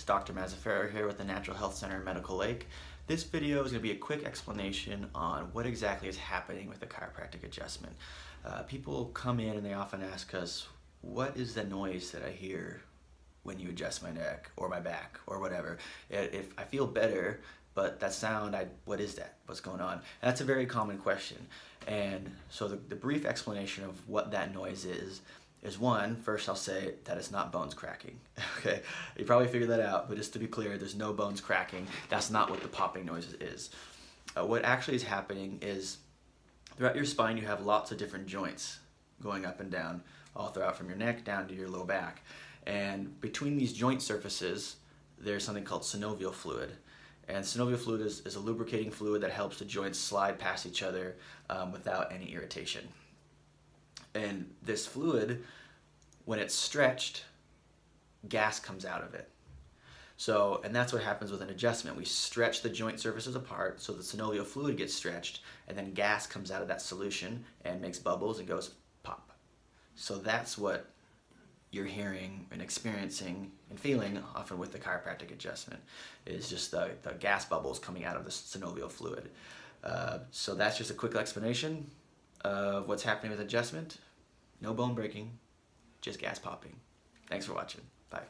Dr. Mazzaferro here with the Natural Health Center in Medical Lake. This video is going to be a quick explanation on what exactly is happening with the chiropractic adjustment. People come in and they often ask us, what is the noise that I hear when you adjust my neck or my back or whatever? If I feel better, but that sound, what is that? What's going on? And that's a very common question. And so the brief explanation of what that noise is one, first I'll say that it's not bones cracking. Okay, you probably figured that out, but just to be clear, there's no bones cracking. That's not what the popping noise is. What actually is happening is throughout your spine you have lots of different joints going up and down, all throughout from your neck down to your low back. And between these joint surfaces, there's something called synovial fluid. And synovial fluid is a lubricating fluid that helps the joints slide past each other without any irritation. And this fluid, when it's stretched, gas comes out of it. So, and that's what happens with an adjustment. We stretch the joint surfaces apart so the synovial fluid gets stretched, and then gas comes out of that solution and makes bubbles and goes pop. So that's what you're hearing and experiencing and feeling often with the chiropractic adjustment, is just the gas bubbles coming out of the synovial fluid. So that's just a quick explanation of what's happening with adjustment. No bone breaking, just gas popping. Thanks for watching. Bye.